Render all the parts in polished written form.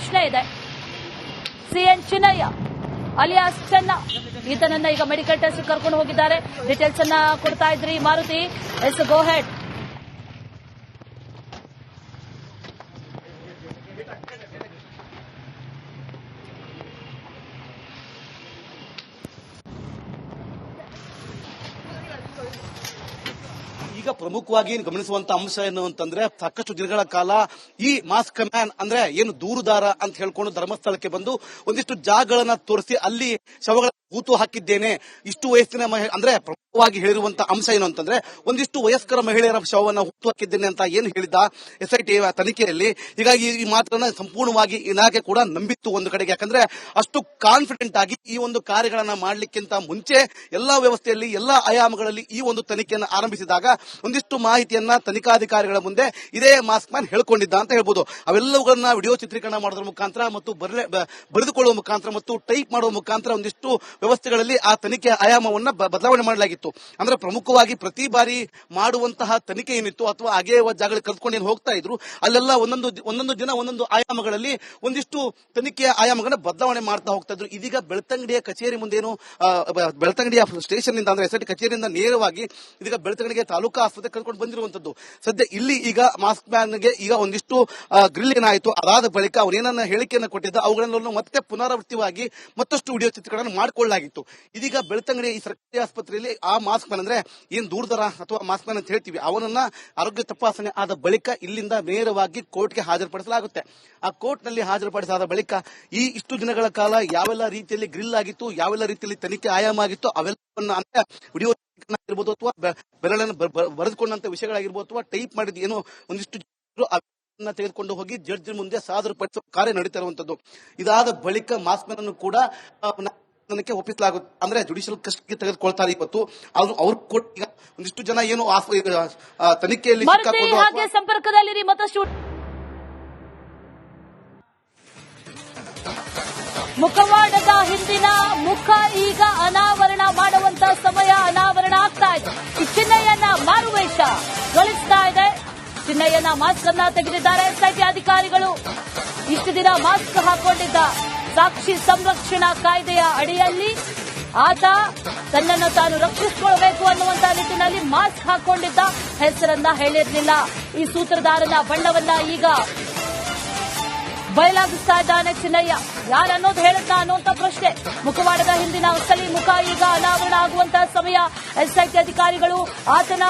ಪ್ರಶ್ನೆ ಇದೆ. CN Chinnaiah alias ಚೆನ್ನ ಈತನನ್ನ ಈಗ ಮೆಡಿಕಲ್ ಟೆಸ್ಟ್ ಕರ್ಕೊಂಡು ಹೋಗಿದ್ದಾರೆ. ಡೀಟೇಲ್ಸ್ ಅನ್ನ ಕೊಡ್ತಾ ಇದ್ರಿ ಮಾರುತಿ. ಎಸ್, ಗೋ ಹೆಡ್. ಈಗ ಪ್ರಮುಖವಾಗಿ ಗಮನಿಸುವಂತ ಅಂಶ ಏನು ಅಂತಂದ್ರೆ, ಸಾಕಷ್ಟು ದಿನಗಳ ಕಾಲ ಈ ಮಾಸ್ಕ್ ಮ್ಯಾನ್ ಅಂದ್ರೆ ಏನು ದೂರುದಾರ ಅಂತ ಹೇಳ್ಕೊಂಡು ಧರ್ಮಸ್ಥಳಕ್ಕೆ ಬಂದು ಒಂದಿಷ್ಟು ಜಾಗಗಳನ್ನ ತೋರಿಸಿ ಅಲ್ಲಿ ಶವಗಳ ಹೂತು ಹಾಕಿದ್ದೇನೆ, ಇಷ್ಟು ವಯಸ್ಸಿನ ಅಂದ್ರೆ ಪ್ರಮುಖವಾಗಿ ಹೇಳಿರುವಂತ ಅಂಶ ಏನು ಅಂತಂದ್ರೆ, ಒಂದಿಷ್ಟು ವಯಸ್ಕರ ಮಹಿಳೆಯರ ಶವವನ್ನು ಹೂತು ಹಾಕಿದ್ದೇನೆ ಅಂತ ಏನು ಹೇಳಿದ SIT ತನಿಖೆಯಲ್ಲಿ. ಹೀಗಾಗಿ ಈ ಮಾತನ್ನ ಸಂಪೂರ್ಣವಾಗಿ ಇಲಾಖೆ ಕೂಡ ನಂಬಿತ್ತು ಒಂದು ಕಡೆಗೆ. ಯಾಕಂದ್ರೆ ಅಷ್ಟು ಕಾನ್ಫಿಡೆಂಟ್ ಆಗಿ ಈ ಒಂದು ಕಾರ್ಯಗಳನ್ನ ಮಾಡ್ಲಿಕ್ಕಿಂತ ಮುಂಚೆ ಎಲ್ಲಾ ವ್ಯವಸ್ಥೆಯಲ್ಲಿ ಎಲ್ಲಾ ಆಯಾಮಗಳಲ್ಲಿ ಈ ಒಂದು ತನಿಖೆಯನ್ನು ಆರಂಭಿಸಿದಾಗ ಒಂದಿಷ್ಟು ಮಾಹಿತಿಯನ್ನ ತನಿಖಾಧಿಕಾರಿಗಳ ಮುಂದೆ ಇದೇ ಮಾಸ್ಕ್ ಮ್ಯಾನ್ ಹೇಳ್ಕೊಂಡಿದ್ದ ಅಂತ ಹೇಳ್ಬೋದು. ಅವೆಲ್ಲವುಗಳನ್ನ ವಿಡಿಯೋ ಚಿತ್ರೀಕರಣ ಮಾಡೋದ್ರ ಮುಖಾಂತರ ಮತ್ತು ಬರೆದುಕೊಳ್ಳುವ ಮುಖಾಂತರ ಮತ್ತು ಟೈಪ್ ಮಾಡುವ ಮುಖಾಂತರ ಒಂದಿಷ್ಟು ವ್ಯವಸ್ಥೆಗಳಲ್ಲಿ ಆ ತನಿಖೆ ಆಯಾಮವನ್ನ ಬದಲಾವಣೆ ಮಾಡಲಾಗಿತ್ತು. ಅಂದ್ರೆ ಪ್ರಮುಖವಾಗಿ ಪ್ರತಿ ಬಾರಿ ಮಾಡುವಂತಹ ತನಿಖೆ ಏನಿತ್ತು ಅಥವಾ ಹಾಗೆ ಜಾಗಗಳಿಗೆ ಕರೆದುಕೊಂಡು ಏನು ಹೋಗ್ತಾ ಇದ್ರು, ಅಲ್ಲೆಲ್ಲ ಒಂದೊಂದು ದಿನ ಒಂದೊಂದು ಆಯಾಮಗಳಲ್ಲಿ ಒಂದಿಷ್ಟು ತನಿಖೆಯ ಆಯಾಮಗಳನ್ನ ಬದಲಾವಣೆ ಮಾಡ್ತಾ ಹೋಗ್ತಾ ಇದ್ರು. ಇದೀಗ ಬೆಳ್ತಂಗಡಿಯ ಕಚೇರಿ ಮುಂದೇನು ಬೆಳ್ತಂಗಡಿಯ ಸ್ಟೇಷನ್ ನಿಂದ ಅಂದ್ರೆ SIT ಕಚೇರಿಯಿಂದ ನೇರವಾಗಿ ಇದೀಗ ಬೆಳ್ತಂಗಡಿಗೆ ತಾಲೂಕಾ ಆಸ್ಪತ್ರೆ ಕರ್ಕೊಂಡು ಬಂದಿರುವಂತದ್ದು. ಸದ್ಯ ಇಲ್ಲಿ ಈಗ ಮಾಸ್ಕ್ ಮ್ಯಾನ್ಗೆ ಈಗ ಒಂದಿಷ್ಟು ಗ್ರಿಲ್ ಏನಾಯಿತು, ಅದಾದ ಬಳಿಕ ಅವನೇನನ್ನ ಹೇಳಿಕೆಯನ್ನು ಕೊಟ್ಟಿದ್ದ ಅವುಗಳನ್ನು ಮತ್ತೆ ಪುನರಾವರ್ತಿವಾಗಿ ಮತ್ತಷ್ಟು ವಿಡಿಯೋ ಚಿತ್ರಗಳನ್ನು ಮಾಡಿಕೊಳ್ಳಲಾಗಿತ್ತು. ಇದೀಗ ಬೆಳ್ತಂಗಡಿ ಈ ಸರ್ಕಾರಿ ಆಸ್ಪತ್ರೆಯಲ್ಲಿ ಆ ಮಾಸ್ಕ್ ಮ್ಯಾನ್ ಅಂದ್ರೆ ಏನ್ ದೂರದರ ಅಥವಾ ಮಾಸ್ಕ್ ಮ್ಯಾನ್ ಅಂತ ಹೇಳ್ತೀವಿ, ಅವನನ್ನ ಆರೋಗ್ಯ ತಪಾಸಣೆ ಆದ ಬಳಿಕ ಇಲ್ಲಿಂದ ನೇರವಾಗಿ ಕೋರ್ಟ್ಗೆ ಹಾಜರುಪಡಿಸಲಾಗುತ್ತೆ. ಆ ಕೋರ್ಟ್ ನಲ್ಲಿ ಹಾಜರುಪಡಿಸಾದ ಬಳಿಕ ಈ ಇಷ್ಟು ದಿನಗಳ ಕಾಲ ಯಾವೆಲ್ಲ ರೀತಿಯಲ್ಲಿ ಗ್ರಿಲ್ ಆಗಿತ್ತು, ಯಾವೆಲ್ಲ ರೀತಿಯಲ್ಲಿ ತನಿಖೆ ಆಯಾಮ ಆಗಿತ್ತು, ಅವೆಲ್ಲವನ್ನ ಅಂದ್ರೆ ವಿಡಿಯೋ ಆಗಿರ್ಬೋದು ಅಥವಾ ಬೆರಳನ್ನು ಬರೆದುಕೊಂಡಂತ ವಿಷಯಗಳಾಗಿರ್ಬೋದು ಅಥವಾ ಟೈಪ್ ಮಾಡಿದ ಏನೋ ಒಂದಿಷ್ಟು ತೆಗೆದುಕೊಂಡು ಹೋಗಿ ಜಡ್ಜ್ ಮುಂದೆ ಸಾದರಪಡಿಸುವ ಕಾರ್ಯ ನಡೀತಾ ಇರುವಂತದ್ದು. ಇದಾದ ಬಳಿಕ ಮಾಸ್ಕ್ ಮ್ಯಾನ್ ಅನ್ನು ಕೂಡ ಒಪ್ಪಿಸಲಾಗುತ್ತೆ. ಅಂದ್ರೆ ಜುಡಿಷಿಯಲ್ ಕಸ್ಟಡಿಗೆ ತೆಗೆದುಕೊಳ್ತಾರೆ ಇವತ್ತು. ಅವ್ರು ಕೂಡ ಈಗ ಒಂದಿಷ್ಟು ಜನ ಏನು ತನಿಖೆಯಲ್ಲಿ ಸಂಪರ್ಕದಲ್ಲಿ ಮತ್ತಷ್ಟು ಮುಖವಾಡದ ಹಿಂದಿನ ಮುಖ ಈಗ ಅನಾವರಣ ಮಾಡುವಂತ ಸಮಯ ಅನಾವರಣ ಆಗ್ತಾ ಇದೆ. ಈ ಚಿನ್ನಯ್ಯನ ಮಾರುವೇಷ ಗಳಿಸ್ತಾ ಇದೆ. ಚಿನ್ನಯ್ಯನ ಮಾಸ್ಕ್ ಅನ್ನ ತೆಗೆದಿದ್ದಾರೆ SIT ಅಧಿಕಾರಿಗಳು. ಇಷ್ಟು ದಿನ ಮಾಸ್ಕ್ ಹಾಕೊಂಡಿದ್ದ ಸಾಕ್ಷಿ ಸಂರಕ್ಷಣಾ ಕಾಯ್ದೆಯ ಅಡಿಯಲ್ಲಿ ಆತ ತನ್ನನ್ನು ತಾನು ರಕ್ಷಿಸಿಕೊಳ್ಳಬೇಕು ಅನ್ನುವಂತಹ ನಿಟ್ಟಿನಲ್ಲಿ ಮಾಸ್ಕ್ ಹಾಕೊಂಡಿದ್ದ, ಹೆಸರನ್ನ ಹೇಳಿರಲಿಲ್ಲ. ಈ ಸೂತ್ರಧಾರನ ಬಣ್ಣವನ್ನ ಈಗ ಬಯಲಾಗಿಸ್ತಾ ಇದ್ದಾನೆ ಚಿನ್ನಯ್ಯ. ಯಾರನ್ನೋದು ಹೇಳುತ್ತ ಅನ್ನುವಂತ ಪ್ರಶ್ನೆ. ಮುಖವಾಡದ ಹಿಂದಿನ ಅಸಲಿ ಮುಖ ಈಗ ಅನಾವರಣ ಆಗುವಂತಹ ಸಮಯ. SIT ಅಧಿಕಾರಿಗಳು ಆತನ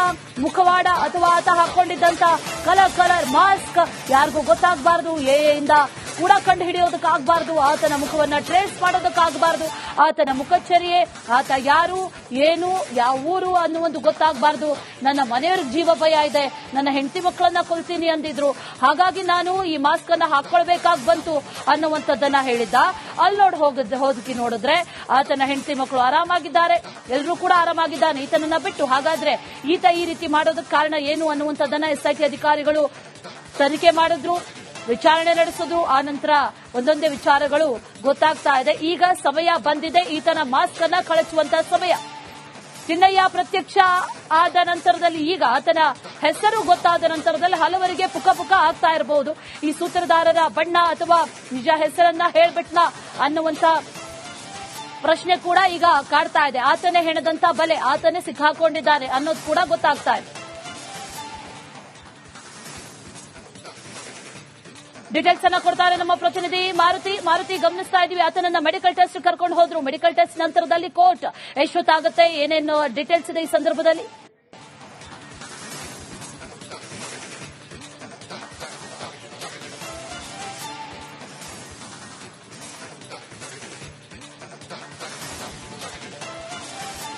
ಮುಖವಾಡ ಅಥವಾ ಆತ ಹಾಕೊಂಡಿದ್ದಂತ ಕಲರ್ ಮಾಸ್ಕ್ ಯಾರಿಗೂ ಗೊತ್ತಾಗಬಾರದು, ಇಂದ ಕೂಡ ಕಂಡು ಹಿಡಿಯೋದಕ್ಕಾಗಬಾರದು, ಆತನ ಮುಖವನ್ನ ಟ್ರೇಸ್ ಮಾಡೋದಕ್ಕಾಗಬಾರದು, ಆತನ ಮುಖಚರ್ಯೆ, ಆತ ಯಾರು, ಏನು, ಯಾವ ಊರು ಅನ್ನುವಂದು ಗೊತ್ತಾಗಬಾರದು. ನನ್ನ ಮನೆಯವ್ರಿಗೆ ಜೀವ ಭಯ ಇದೆ, ನನ್ನ ಹೆಂಡತಿ ಮಕ್ಕಳನ್ನ ಕೊಲ್ತೀನಿ ಅಂದಿದ್ರು, ಹಾಗಾಗಿ ನಾನು ಈ ಮಾಸ್ಕ್ ಅನ್ನ ಹಾಕೊಳ್ಬೇಕಾಗಿ ಬಂತು ಅನ್ನುವಂಥದ್ದನ್ನ ಹೇಳಿದ್ದ. ಅಲ್ಲಿ ಹೋದಕ್ಕೆ ನೋಡಿದ್ರೆ ಆತನ ಹೆಂಡತಿ ಮಕ್ಕಳು ಆರಾಮಾಗಿದ್ದಾರೆ, ಎಲ್ಲರೂ ಕೂಡ ಆರಾಮಾಗಿದ್ದಾನೆ ಈತನನ್ನ ಬಿಟ್ಟು. ಹಾಗಾದ್ರೆ ಈತ ಈ ರೀತಿ ಮಾಡೋದಕ್ಕೆ ಕಾರಣ ಏನು ಅನ್ನುವಂಥದ್ದನ್ನ SIT ಅಧಿಕಾರಿಗಳು ತನಿಖೆ ಮಾಡಿದ್ರು, ವಿಚಾರಣೆ ನಡೆಸಿದ್ರು. ಆ ನಂತರ ಒಂದೊಂದೇ ವಿಚಾರಗಳು ಗೊತ್ತಾಗ್ತಾ ಇದೆ. ಈಗ ಸಮಯ ಬಂದಿದೆ ಈತನ ಮಾಸ್ಕ್ ಅನ್ನ ಕಳಚುವಂತ ಸಮಯ. ಚಿನ್ನಯ್ಯ ಪ್ರತ್ಯಕ್ಷ ಆದ ನಂತರದಲ್ಲಿ, ಈಗ ಆತನ ಹೆಸರು ಗೊತ್ತಾದ ನಂತರದಲ್ಲಿ ಹಲವರಿಗೆ ಪುಕ ಆಗ್ತಾ ಇರಬಹುದು. ಈ ಸೂತ್ರಧಾರರ ಬಣ್ಣ ಅಥವಾ ನಿಜ ಹೆಸರನ್ನ ಹೇಳ್ಬಿಟ್ನ ಅನ್ನುವಂತ ಪ್ರಶ್ನೆ ಕೂಡ ಈಗ ಕಾಡ್ತಾ ಇದೆ. ಆತನೇ ಹೆಣದಂತ ಬಲೆ, ಆತನೇ ಸಿಕ್ಕಾಕೊಂಡಿದ್ದಾನೆ ಅನ್ನೋದು ಕೂಡ ಗೊತ್ತಾಗ್ತಾ ಇದೆ. ಡೀಟೇಲ್ಸ್ ಅನ್ನ ಕೊಡ್ತಾರೆ ನಮ್ಮ ಪ್ರತಿನಿಧಿ ಮಾರುತಿ. ಗಮನಿಸ್ತಾ ಇದೀವಿ, ಆತನನ್ನ ಮೆಡಿಕಲ್ ಟೆಸ್ಟ್ ಕರ್ಕೊಂಡು ಹೋದ್ರು. ಮೆಡಿಕಲ್ ಟೆಸ್ಟ್ ನಂತರದಲ್ಲಿ ಕೋರ್ಟ್ ಎಷ್ಟೊತ್ತಾಗುತ್ತೆ, ಏನೇನು ಡೀಟೇಲ್ಸ್ ಇದೆ ಈ ಸಂದರ್ಭದಲ್ಲಿ?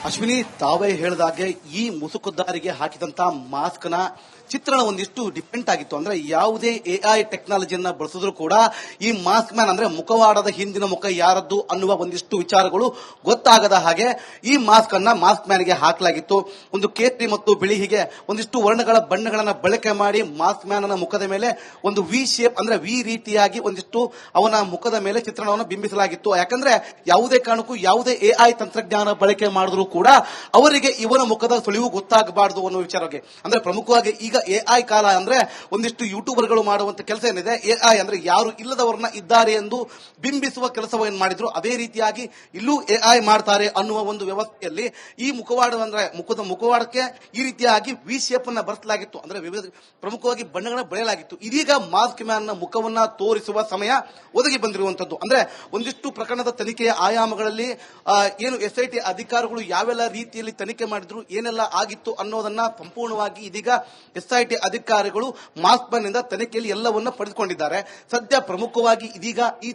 ಅಶ್ವಿನಿ, ತಾವೇ ಹೇಳಿದಾಗೆ ಈ ಮುಸುಕುದಾರಿಗೆ ಹಾಕಿದಂತ ಮಾಸ್ಕ್ ನ ಚಿತ್ರಣ ಒಂದಿಷ್ಟು ಡಿಫರೆಂಟ್ ಆಗಿತ್ತು. ಅಂದ್ರೆ ಯಾವುದೇ AI ಟೆಕ್ನಾಲಜಿಯನ್ನ ಬಳಸಿದ್ರು ಕೂಡ ಈ ಮಾಸ್ಕ್ ಮ್ಯಾನ್ ಅಂದ್ರೆ ಮುಖವಾಡದ ಹಿಂದಿನ ಮುಖ ಯಾರದ್ದು ಅನ್ನುವ ಒಂದಿಷ್ಟು ವಿಚಾರಗಳು ಗೊತ್ತಾಗದ ಹಾಗೆ ಈ ಮಾಸ್ಕ್ ಅನ್ನ ಮಾಸ್ಕ್ ಮ್ಯಾನ್ ಗೆ ಹಾಕಲಾಗಿತ್ತು. ಒಂದು ಕೇಸರಿ ಮತ್ತು ಬಿಳಿ ಹೀಗೆ ಒಂದಿಷ್ಟು ವರ್ಣಗಳ ಬಣ್ಣಗಳನ್ನ ಬಳಕೆ ಮಾಡಿ ಮಾಸ್ಕ್ ಮ್ಯಾನ್ ನ ಮುಖದ ಮೇಲೆ ಒಂದು ವಿ ಶೇಪ್ ಅಂದ್ರೆ ವಿ ರೀತಿಯಾಗಿ ಒಂದಿಷ್ಟು ಅವನ ಮುಖದ ಮೇಲೆ ಚಿತ್ರಣವನ್ನು ಬಿಂಬಿಸಲಾಗಿತ್ತು. ಯಾಕಂದ್ರೆ ಯಾವುದೇ ಕಾರಣಕ್ಕೂ ಯಾವುದೇ AI ತಂತ್ರಜ್ಞಾನ ಬಳಕೆ ಮಾಡಿದ್ರು ಕೂಡ ಅವರಿಗೆ ಇವನ ಮುಖದ ಸುಳಿವು ಗೊತ್ತಾಗಬಾರದು ಅನ್ನೋ ವಿಚಾರಕ್ಕೆ. ಅಂದ್ರೆ ಪ್ರಮುಖವಾಗಿ ಈಗ ಎಐ ಕಾಲ ಅಂದ್ರೆ ಒಂದಿಷ್ಟು ಯೂಟ್ಯೂಬರ್ಗಳು ಮಾಡುವಂತ ಕೆಲಸ ಏನಿದೆ, ಎಐ ಅಂದ್ರೆ ಯಾರು ಇಲ್ಲದವರನ್ನ ಇದ್ದಾರೆ ಎಂದು ಬಿಂಬಿಸುವ ಕೆಲಸವನ್ನು ಮಾಡಿದ್ರು. ಅದೇ ರೀತಿಯಾಗಿ ಇಲ್ಲೂ ಎಐ ಮಾಡ್ತಾರೆ ಅನ್ನುವ ಒಂದು ವ್ಯವಸ್ಥೆಯಲ್ಲಿ ಈ ಮುಖವಾಡ ಅಂದ್ರೆ ಮುಖವಾಡಕ್ಕೆ ಈ ರೀತಿಯಾಗಿ ವಿ ಶೇಪ್ ಅನ್ನ ಬರೆಸಲಾಗಿತ್ತು, ಅಂದ್ರೆ ವಿವಿಧ ಪ್ರಮುಖವಾಗಿ ಬಣ್ಣಗಳನ್ನ ಬರೆಯಲಾಗಿತ್ತು. ಇದೀಗ ಮಾಸ್ಕ್ ಮ್ಯಾನ್ ನ ಮುಖವನ್ನ ತೋರಿಸುವ ಸಮಯ ಒದಗಿ ಬಂದಿರುವಂತದ್ದು. ಅಂದ್ರೆ ಒಂದಿಷ್ಟು ಪ್ರಕರಣದ ತನಿಖೆಯ ಆಯಾಮಗಳಲ್ಲಿ ಏನು ಎಸ್ಐಟಿ ಅಧಿಕಾರಿಗಳು ಯಾವೆಲ್ಲ ರೀತಿಯಲ್ಲಿ ತನಿಖೆ ಮಾಡಿದ್ರು, ಏನೆಲ್ಲ ಆಗಿತ್ತು ಅನ್ನೋದನ್ನ ಸಂಪೂರ್ಣವಾಗಿ ಇದೀಗ ಎಸ್ಐಟಿ ಅಧಿಕಾರಿಗಳು ಮಾಸ್ಕ್ ಮ್ಯಾನ್ ನಿಂದ ತನಿಖೆಯಲ್ಲಿ ಎಲ್ಲವನ್ನ ಪಡೆದುಕೊಂಡಿದ್ದಾರೆ. ಸದ್ಯ ಪ್ರಮುಖವಾಗಿ ಇದೀಗ ಈ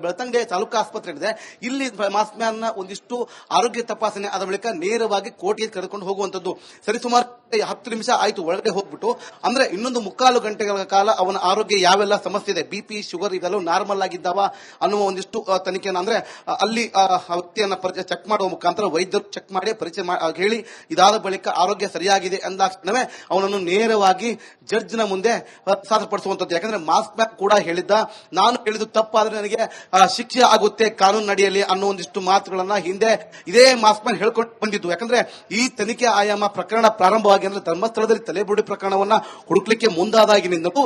ಬೆಳ್ತಂಗಡಿ ತಾಲೂಕಾ ಆಸ್ಪತ್ರೆ ಇದೆ, ಇಲ್ಲಿ ಮಾಸ್ಕ್ ಮ್ಯಾನ್ ನ ಒಂದಿಷ್ಟು ಆರೋಗ್ಯ ತಪಾಸಣೆ ಆದ ಬಳಿಕ ನೇರವಾಗಿ ಕೋರ್ಟ್ಗೆ ಕರೆದುಕೊಂಡು ಹೋಗುವಂತದ್ದು. ಸರಿಸುಮಾರು 10 ನಿಮಿಷ ಆಯ್ತು ಒಳಗಡೆ ಹೋಗ್ಬಿಟ್ಟು, ಅಂದ್ರೆ ಇನ್ನೊಂದು 3/4 ಗಂಟೆಗಳ ಕಾಲ ಅವನ ಆರೋಗ್ಯ ಯಾವೆಲ್ಲ ಸಮಸ್ಯೆ ಇದೆ, ಬಿಪಿ ಶುಗರ್ ಇವೆಲ್ಲ ನಾರ್ಮಲ್ ಆಗಿದ್ದಾವ ಅನ್ನುವ ಒಂದಿಷ್ಟು ತನಿಖೆಯನ್ನು ಅಂದ್ರೆ ಅಲ್ಲಿ ವ್ಯಕ್ತಿಯನ್ನ ಚೆಕ್ ಮಾಡುವ ಮುಖಾಂತರ ವೈದ್ಯರು ಚೆಕ್ ಮಾಡಿ ಪರಿಚಯ ಹೇಳಿ ಇದಾದ ಬಳಿಕ ಆರೋಗ್ಯ ಸರಿಯಾಗಿದೆ ಅಂದಾಕ್ಷಣವೇ ಅವನನ್ನು ನೇರವಾಗಿ ಜಡ್ಜ್ ನ ಮುಂದೆ ಸಾದರಪಡಿಸುವಂತದ್ದು. ಯಾಕಂದ್ರೆ ಮಾಸ್ಕ್ ಮ್ಯಾನ್ ಕೂಡ ಹೇಳಿದ್ದ, ನಾನು ಹೇಳಿದ್ದು ತಪ್ಪಾದ್ರೆ ನನಗೆ ಶಿಕ್ಷೆ ಆಗುತ್ತೆ ಕಾನೂನು ನಡೆಯಲಿ ಅನ್ನೋ ಒಂದಿಷ್ಟು ಮಾತುಗಳನ್ನ ಹಿಂದೆ ಇದೇ ಮಾಸ್ಕ್ ಮ್ಯಾನ್ ಹೇಳ್ಕೊಂಡು ಬಂದಿದ್ದು. ಯಾಕಂದ್ರೆ ಈ ತನಿಖೆ ಆಯಾಮ ಪ್ರಕರಣ ಪ್ರಾರಂಭವಾಗಿ ಅಂದ್ರೆ ಧರ್ಮಸ್ಥಳದಲ್ಲಿ ತಲೆಬುರುಡೆ ಪ್ರಕರಣವನ್ನ ಹುಡುಕ್ಲಿಕ್ಕೆ ಮುಂದಾದಾಗಿನಿಂದಲೂ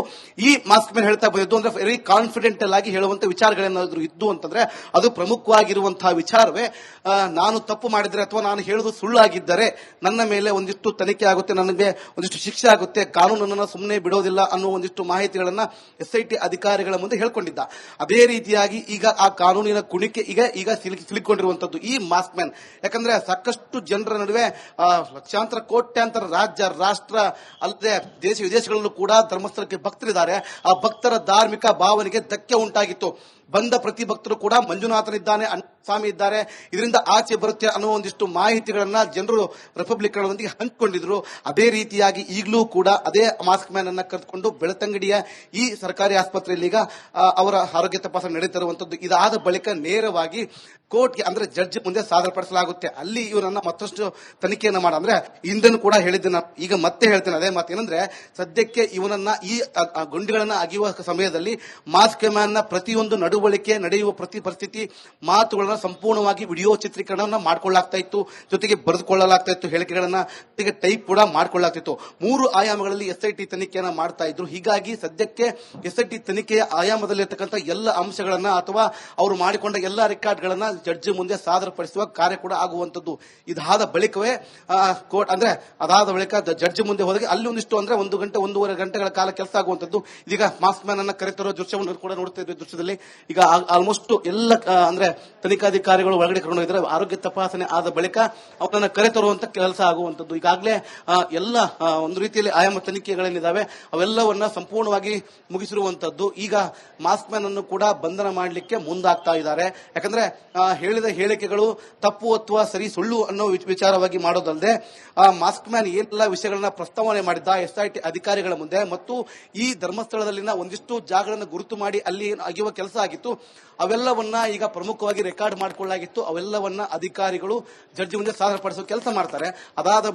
ಈ ಮಾಸ್ಕ್ ಮ್ಯಾನ್ ಹೇಳ್ತಾ ಬಂದಿದ್ದು. ಅಂದ್ರೆ ವೆರಿ ಕಾನ್ಫಿಡೆಂಟಲ್ ಆಗಿ ಹೇಳುವಂತ ವಿಚಾರಗಳೇನಾದ್ರೂ ಇದ್ದು ಅಂತಂದ್ರೆ ಅದು ಪ್ರಮುಖವಾಗಿರುವಂತಹ ವಿಚಾರವೇ, ನಾನು ತಪ್ಪು ಮಾಡಿದ್ರೆ ಅಥವಾ ನಾನು ಹೇಳುವುದು ಸುಳ್ಳಾಗಿದ್ದರೆ ನನ್ನ ಮೇಲೆ ಒಂದಿಷ್ಟು ತನಿಖೆ ಆಗುತ್ತೆ, ನನಗೆ ಒಂದಿಷ್ಟು ಶಿಕ್ಷೆ ಆಗುತ್ತೆ, ಕಾನೂನನ್ನ ಸುಮ್ಮನೆ ಬಿಡೋದಿಲ್ಲ ಅನ್ನೋ ಒಂದಿಷ್ಟು ಮಾಹಿತಿಗಳನ್ನ ಎಸ್ಐಟಿ ಅಧಿಕಾರಿಗಳ ಮುಂದೆ ಹೇಳ್ಕೊಂಡಿದ್ದ. ಅದೇ ರೀತಿಯಾಗಿ ಈಗ ಆ ಕಾನೂನಿನ ಕುಣಿಕೆ ಈಗ ಸಿಲುಕೊಂಡಿರುವಂತದ್ದು ಈ ಮಾಸ್ಕ್ ಮ್ಯಾನ್. ಯಾಕಂದ್ರೆ ಸಾಕಷ್ಟು ಜನರ ನಡುವೆ ಲಕ್ಷಾಂತರ ಕೋಟ್ಯಾಂತರ ರಾಜ್ಯ ರಾಷ್ಟ್ರ ಅಲ್ಲದೆ ದೇಶ ವಿದೇಶಗಳಲ್ಲೂ ಕೂಡ ಧರ್ಮಸ್ಥಳಕ್ಕೆ ಭಕ್ತರಿದ್ದಾರೆ. ಆ ಭಕ್ತರ ಧಾರ್ಮಿಕ ಭಾವನೆಗೆ ಧಕ್ಕೆ ಉಂಟಾಗಿತ್ತು. ಬಂದ ಪ್ರತಿ ಭಕ್ತರು ಕೂಡ ಮಂಜುನಾಥನಿದ್ದಾನೆ, ಸ್ವಾಮಿ ಇದ್ದಾರೆ, ಇದರಿಂದ ಆಚೆ ಬರುತ್ತೆ ಅನ್ನೋ ಒಂದಿಷ್ಟು ಮಾಹಿತಿಗಳನ್ನ ಜನರು ರಿಪಬ್ಲಿಕ್ಗಳೊಂದಿಗೆ ಹಂಚಿಕೊಂಡಿದ್ರು. ಅದೇ ರೀತಿಯಾಗಿ ಈಗಲೂ ಕೂಡ ಅದೇ ಮಾಸ್ಕ್ ಮ್ಯಾನ್ ಅನ್ನ ಕರೆದುಕೊಂಡು ಬೆಳ್ತಂಗಡಿಯ ಈ ಸರ್ಕಾರಿ ಆಸ್ಪತ್ರೆಯಲ್ಲಿ ಈಗ ಅವರ ಆರೋಗ್ಯ ತಪಾಸಣೆ ನಡೀತಿರುವಂತದ್ದು. ಇದಾದ ಬಳಿಕ ನೇರವಾಗಿ ಕೋರ್ಟ್ಗೆ ಅಂದ್ರೆ ಜಡ್ಜ್ ಮುಂದೆ ಸಾದರಪಡಿಸಲಾಗುತ್ತೆ. ಅಲ್ಲಿ ಇವರನ್ನ ಮತ್ತಷ್ಟು ತನಿಖೆಯನ್ನು ಅಂದ್ರೆ ಹಿಂದೆನೂ ಕೂಡ ಹೇಳಿದ್ದೆ ನಾನು, ಈಗ ಮತ್ತೆ ಹೇಳ್ತೇನೆ ಅದೇ ಮಾತೇನಂದ್ರೆ, ಸದ್ಯಕ್ಕೆ ಇವನನ್ನ ಈ ಗುಂಡಿಗಳನ್ನ ಅಗಿಯುವ ಸಮಯದಲ್ಲಿ ಮಾಸ್ಕ್ ಮ್ಯಾನ್ ನ ಪ್ರತಿಯೊಂದು ನಡವಳಿಕೆ ನಡೆಯುವ ಪ್ರತಿ ಪರಿಸ್ಥಿತಿ ಮಾತುಗಳನ್ನ ಸಂಪೂರ್ಣವಾಗಿ ವಿಡಿಯೋ ಚಿತ್ರೀಕರಣವನ್ನ ಮಾಡ್ಕೊಳ್ಳಲಾಗ್ತಾ ಇತ್ತು, ಜೊತೆಗೆ ಬರೆದುಕೊಳ್ಳಲಾಗ್ತಾ ಇತ್ತು, ಹೇಳಿಕೆಗಳನ್ನ ಜೊತೆಗೆ ಟೈಪ್ ಕೂಡ ಮಾಡ್ಕೊಳ್ಳಲಾಗ್ತಿತ್ತು. 3 ಆಯಾಮಗಳಲ್ಲಿ ಎಸ್ಐಟಿ ತನಿಖೆಯನ್ನ ಮಾಡ್ತಾ ಇದ್ರು. ಹೀಗಾಗಿ ಸದ್ಯಕ್ಕೆ ಎಸ್ಐಟಿ ತನಿಖೆಯ ಆಯಾಮದಲ್ಲಿರ್ತಕ್ಕಂಥ ಎಲ್ಲ ಅಂಶಗಳನ್ನ ಅಥವಾ ಅವರು ಮಾಡಿಕೊಂಡ ಎಲ್ಲ ರೆಕಾರ್ಡ್ಗಳನ್ನ ಜಡ್ಜ್ ಮುಂದೆ ಸಾದರಪಡಿಸುವ ಕಾರ್ಯ ಕೂಡ ಆಗುವಂತದ್ದು. ಇದಾದ ಬಳಿಕವೇ ಕೋರ್ಟ್ ಅಂದ್ರೆ ಅದಾದ ಬಳಿಕ ಜಡ್ಜ್ ಮುಂದೆ ಹೋದಾಗ ಅಲ್ಲಿ ಒಂದಿಷ್ಟು ಅಂದ್ರೆ 1 ಗಂಟೆ 1.5 ಗಂಟೆಗಳ ಕಾಲ ಕೆಲಸ ಆಗುವಂತದ್ದು. ಇದೀಗ ಮಾಸ್ಕ್ ಮ್ಯಾನ್ ಅನ್ನ ಕರೆತರೋ ದೃಶ್ಯವನ್ನು ಕೂಡ ನೋಡ್ತಾ ಇದ್ವಿ. ದೃಶ್ಯದಲ್ಲಿ ಈಗ ಆಲ್ಮೋಸ್ಟ್ ಎಲ್ಲ ಅಂದ್ರೆ ತನಿಖಾಧಿಕಾರಿಗಳು ಒಳಗಡೆ ಕರ್ಕೊಂಡು ಹೋಗಿದ್ದಾರೆ. ಆರೋಗ್ಯ ತಪಾಸಣೆ ಆದ ಬಳಿಕ ಅವರನ್ನ ಕರೆತರುವಂತ ಕೆಲಸ ಆಗುವಂತದ್ದು. ಈಗಾಗಲೇ ಎಲ್ಲ ಒಂದು ರೀತಿಯಲ್ಲಿ ಆಯಾಮ ತನಿಖೆಗಳೇನಿದ್ದಾವೆ ಅವೆಲ್ಲವನ್ನ ಸಂಪೂರ್ಣವಾಗಿ ಮುಗಿಸಿರುವಂತದ್ದು. ಈಗ ಮಾಸ್ಕ್ ಮ್ಯಾನ್ ಅನ್ನು ಕೂಡ ಬಂಧನ ಮಾಡಲಿಕ್ಕೆ ಮುಂದಾಗ್ತಾ ಇದ್ದಾರೆ. ಯಾಕಂದ್ರೆ ಹೇಳಿದ ಹೇಳಿಕೆಗಳು ತಪ್ಪು ಅಥವಾ ಸರಿ ಸುಳ್ಳು ಅನ್ನೋ ವಿಚಾರವಾಗಿ ಮಾಡೋದಲ್ಲದೆ ಮಾಸ್ಕ್ ಮ್ಯಾನ್ ಏನೆಲ್ಲ ವಿಷಯಗಳನ್ನ ಪ್ರಸ್ತಾವನೆ ಮಾಡಿದ್ದ ಎಸ್ಐಟಿ ಅಧಿಕಾರಿಗಳ ಮುಂದೆ ಮತ್ತು ಈ ಧರ್ಮಸ್ಥಳದಲ್ಲಿನ ಒಂದಿಷ್ಟು ಜಾಗಗಳನ್ನು ಗುರುತು ಮಾಡಿ ಅಲ್ಲಿ ಅಗೆಯುವ ಕೆಲಸ ಆಗಿತ್ತು, ಅವೆಲ್ಲವನ್ನ ಈಗ ಪ್ರಮುಖವಾಗಿ ರೆಕಾರ್ಡ್ ಮಾಡಿಕೊಳ್ಳಲಾಗಿತ್ತು. ಅವೆಲ್ಲವನ್ನ ಅಧಿಕಾರಿಗಳು ಜಡ್ಜಿ ಮುಂದೆ ಸಾದರಪಡಿಸುವ ಕೆಲಸ ಮಾಡ್ತಾರೆ. ಅದಾದ